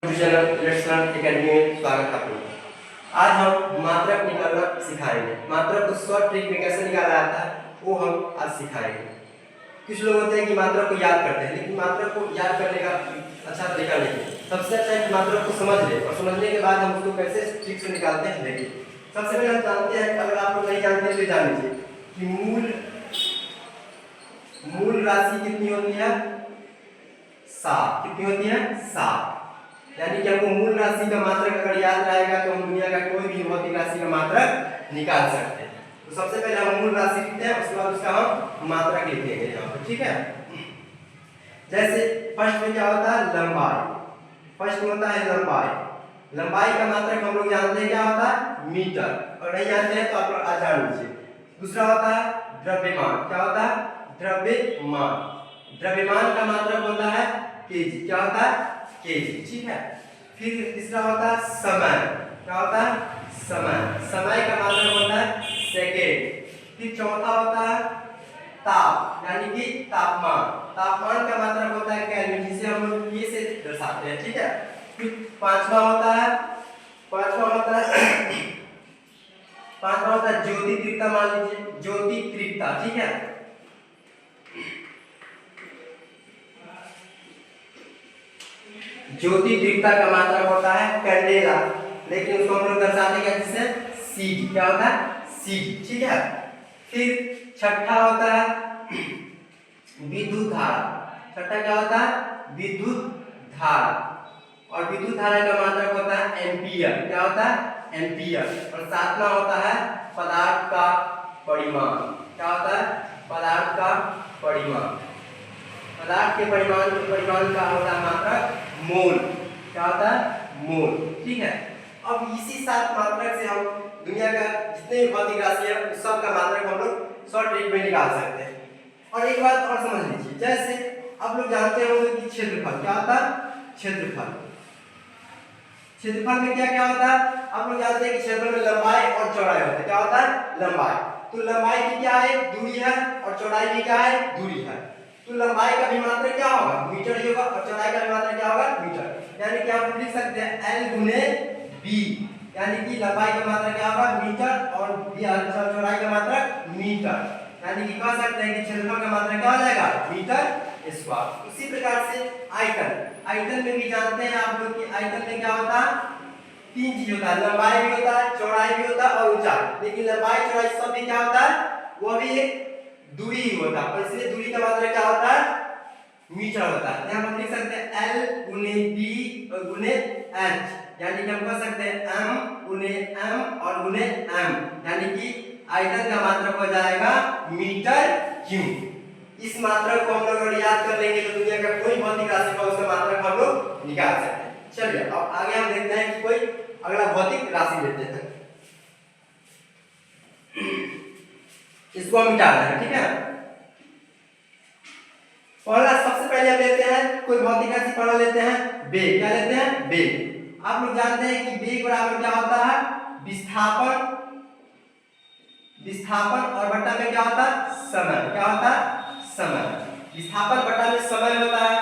Academy में स्वागत है आपका। आज हम मात्रक निकालना सिखाएंगे। मात्रक को शॉर्ट ट्रिक में कैसे निकाला जाता है वो हम आज सिखाएंगे। कुछ लोग होते हैं कि मात्रक को याद करते हैं, लेकिन मात्रक को याद करने का अच्छा तरीका नहीं है। सबसे अच्छा है कि मात्रक को समझ ले और समझने के बाद हम उसको कैसे ट्रिक से निकालते हैं देखिए। सबसे पहले हम जानते हैं, अगर आप लोग नहीं जानते हैं तो जान लीजिए कि मूल राशि कितनी होती है? 7। कितनी होती है? 7। यानी कि हमको मूल राशि का मात्रक अगर याद रहेगा तो हम दुनिया का कोई भी भौतिक राशि का मात्रक निकाल सकते हैं। तो सबसे पहले हम मूल राशि लिखते हैं, उसके बाद उसका हम मात्रक लिखेंगे यहाँ पर, ठीक है। जैसे फर्स्ट में क्या होता है? लंबाई। फर्स्ट में होता है लंबाई। लंबाई का मात्रक हम लोग जानते हैं क्या होता है? मीटर। और नहीं जानते हैं तो आप लोग आज जान लीजिए। दूसरा होता है द्रव्यमान। क्या होता है? द्रव्यमान। द्रव्यमान का मात्रक होता है केजी। क्या होता है? केजी, ठीक है। फिर तीसरा होता है समय। क्या होता है? समय। समय का मात्रक होता है सेकेंड। फिर चौथा होता है ताप, यानी कि तापमान। तापमान का मात्रक होता है केल्विन, जिसे हम लोग के से दर्शाते हैं, ठीक है। फिर पांचवा होता है ज्योति तीव्रता। मान लीजिए ज्योति तीव्रता, ठीक है। ज्योति तीव्रता का मात्रक होता है कैंडेला, लेकिन उसको हम लोग दर्शाते हैं जिससे सीडी। क्या होता है? सीडी, ठीक है। फिर छठा होता है विद्युत धारा। छठा क्या होता है? विद्युत धारा। और विद्युत धारा का मात्रक होता है एम्पियर। क्या होता है? एम्पियर। और सातवां होता है पदार्थ का परिमाण। क्या होता है? पदार्थ का परिमाण। पदार्थ के परिमाण का होता है मात्रक मोल। क्या होता है? मोल, ठीक है। अब इसी 7 मात्रक से हम दुनिया का जितने भी भौतिक राशि है उस सब का मात्रक हम लोग शॉर्ट ट्रिक में निकाल सकते हैं। और एक बात और समझ लीजिए, जैसे आप लोग जानते होंगे कि क्षेत्रफल। क्या होता है? क्षेत्रफल। क्षेत्रफल में क्या क्या होता है? आप लोग जानते हैं कि क्षेत्रफल में लंबाई और चौड़ाई होता है। क्या होता है? लंबाई। तो लंबाई की क्या है? दूरी है। और चौड़ाई की क्या है? दूरी है। तो लंबाई का भी मात्रक क्या होगा? मीटर ही होगा। और चौड़ाई का भी मात्रक क्या होगा? मीटर। यानी कि आप लिख सकते हैं L गुने B, यानी कि लंबाई का मात्रक क्या होगा? मीटर। और चौड़ाई का मात्रक मीटर। यानी कि कह सकते हैं कि क्षेत्रफल का मात्रक क्या हो जाएगा? Metre square. उसी प्रकार से आयतन में भी जानते हैं आप लोग कि आयतन में क्या होता है? 3 चीज होता है, लंबाई भी होता है, चौड़ाई भी होता है और ऊंचाई। लेकिन लंबाई चौड़ाई सब भी क्या होता है? वो भी एक दूरी ही होता है। और इसलिए दूरी का मात्रक क्या होता है? मीटर होता है। यहाँ हम लिख सकते हैं L गुने B और गुने H, यानी कि हम कह सकते हैं M गुने M और गुने M, यानी कि आयतन का मात्रक हो जाएगा मीटर क्यूब। इस मात्रक को हम लोग अगर याद कर लेंगे तो दुनिया का कोई भौतिक राशि का उसका मात्रक हम लोग निकाल सकते हैं। चलिए अब आगे हम देखते हैं कि कोई अगला भौतिक राशि लेते हैं। इसको हम मिटा दें, ठीक है। पहला सबसे पहले हम लेते हैं कोई भौतिक राशि पढ़ा लेते हैं वेग। क्या लेते हैं? वेग। आप लोग जानते हैं कि वेग बराबर क्या होता है? विस्थापन और बट्टा में क्या होता है? समय। क्या होता है? समय। विस्थापन बट्टा में समय होता है।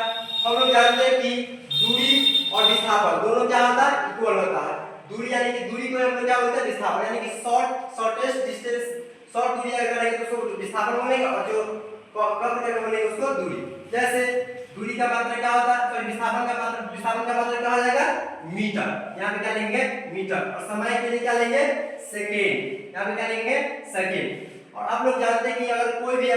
हम लोग जानते हैं कि दूरी और विस्थापन दोनों क्या होता है? इक्वल होता है। दूरी यानी कि दूरी को हम लोग क्या बोलते हैं? विस्थापन। यानी कि शॉर्टेस्ट डिस्टेंस, शॉर्ट दूरी अगर रहेगी तो उसको विस्थापन बोलेंगे, और जो कम दूरी बोलेंगे उसको दूरी। जैसे दूरी का मात्रक क्या होता है? तो विस्थापन का मात्रक क्या हो जाएगा? मीटर। यहाँ पे क्या लेंगे? मीटर। और समय के लिए क्या लेंगे? सेकेंड। यहाँ पे क्या लेंगे? सेकेंड। और आप लोग जानते हैं कि अगर कोई भी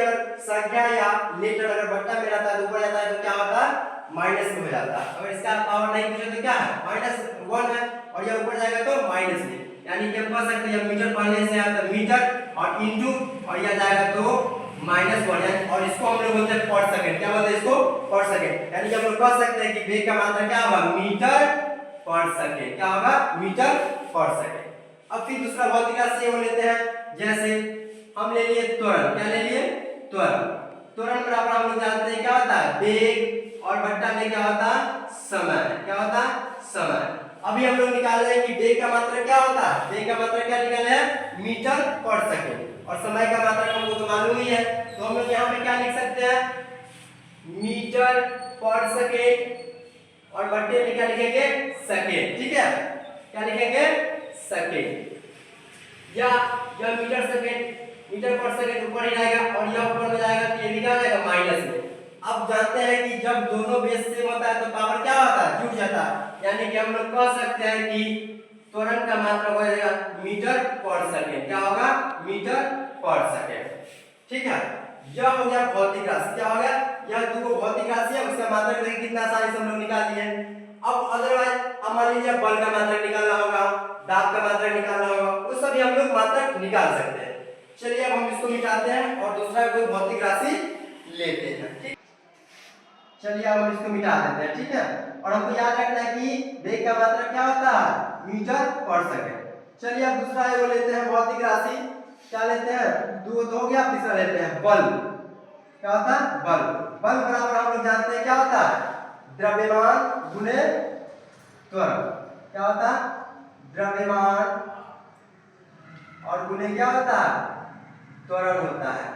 संख्या या लेटर अगर बट्टा में रहता है तो ऊपर जाता है तो क्या होता है? माइनस में हो जाता है। अगर इसका पावर नहीं पूछे तो क्या है? -1 है। और यह ऊपर जाएगा तो माइनस में, यानी कि हम कह सकते हैं मीटर पहले से आता है मीटर और इंटू और यह जाएगा तो -1, और इसको हम लोग बोलते हैं पर सेकंड। क्या बोलते हैं इसको? पर सेकंड। यानी कि हम लोग कह सकते हैं कि वेग का मात्रक क्या होगा? मीटर पर सेकंड। क्या होगा? मीटर पर सेकंड। अब फिर दूसरा भौतिक राशि हम लेते हैं। जैसे हम ले लिए त्वरण। क्या ले लिए? त्वरण। त्वरण बराबर हम लोग जानते हैं क्या होता है? वेग और बट्टा में क्या होता है? समय। क्या होता है? समय। अभी हम लोग निकाल रहे हैं कि वेग का मात्रक क्या होता है? वेग का मात्रक क्या निकाले हैं? मीटर पर सेकंड। और समय का मात्रक हमको तो मालूम ही है, तो हम लोग यहाँ पे क्या लिख सकते हैं? मीटर पर सेकंड और बट्टे में क्या लिखेंगे? सेकेंड, ठीक है, क्या लिखेंगे सेकेंड। या यह मीटर पर सेकेंड ऊपर ही रहेगा और यह ऊपर में जाएगा तो ये भी क्या हो जाएगा माइनस में। अब जानते हैं कि जब दोनों बेस सेम होता है तो पावर क्या होता है जुड़ जाता है, यानी कि हम लोग कह सकते हैं कि त्वरण का मात्रा हो जाएगा मीटर पर सेकेंड। क्या होगा मीटर पर सेकेंड, ठीक है। यह हो गया भौतिक राशि, क्या हो गया यह दो भौतिक राशि है, उसका मात्रक देखिए कितना आसानी से हम लोग निकाल लिए। अब अदरवाइज अब मान लीजिए बल का मात्रक निकालना होगा, दाब का मात्रक निकालना होगा, वो सभी हम लोग मात्रक निकाल सकते हैं। चलिए अब हम इसको मिटाते हैं और दूसरा कोई भौतिक राशि लेते हैं, ठीक। चलिए अब हम इसको मिटा देते हैं, ठीक है। और हमको याद रखना है कि वेग का मात्रक क्या होता है मीटर पर सेकंड। चलिए अब दूसरा वो लेते हैं भौतिक राशि, क्या लेते हैं दो हो गया, तीसरा लेते हैं बल। क्या होता है बल बराबर हम लोग जानते हैं क्या होता है द्रव्यमान गुणे त्वरण। क्या होता है द्रव्यमान और गुणे क्या होता है त्वरण होता है।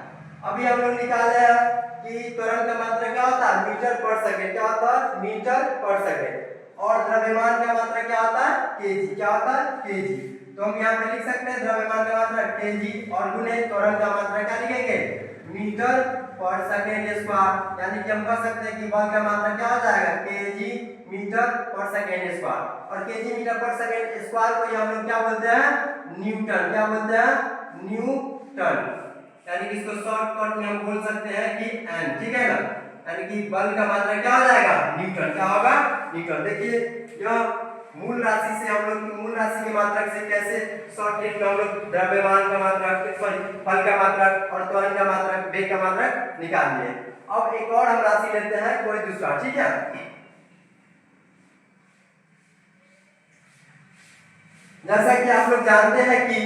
अभी हम लोग निकाले हैं कि त्वरण का मात्रा क्या होता है मीटर पर सेकंड। क्या होता है मीटर पर सेकंड। और द्रव्यमान का मात्रा क्या होता है केजी। क्या होता है केजी। तो हम यहाँ पे लिख सकते हैं द्रव्यमान का मात्रा केजी और गुणे त्वरण का मात्रा क्या लिखेंगे मीटर पर सेकंड स्क्वायर। यानी कि हम कह सकते हैं कि बल का मात्रा क्या हो जाएगा केजी मीटर पर सेकंड स्क्वायर। और केजी मीटर पर सेकंड स्क्वायर को हम लोग क्या बोलते हैं न्यूटन। क्या बोलते हैं न्यूटन। यानी कि इसको शॉर्टकट में हम बोल सकते हैं कि एन, ठीक है ना। यानी कि बल का मात्रा क्या हो जाएगा न्यूटन। क्या होगा न्यूटन। देखिए यह मूल राशि से हम लोग मूल राशि के मात्रक से कैसे शॉर्टकट में हम लोग द्रव्यमान का मात्रक सॉरी बल का मात्रक और त्वरण का मात्रक वेग का मात्रक निकाल लिए। अब एक और हम राशि लेते हैं कोई दूसरा, ठीक है। जैसा कि आप लोग जानते हैं कि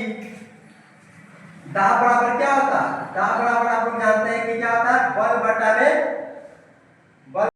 दाब बराबर क्या होता है दाब बराबर आप लोग जानते हैं कि क्या होता है बल बटा में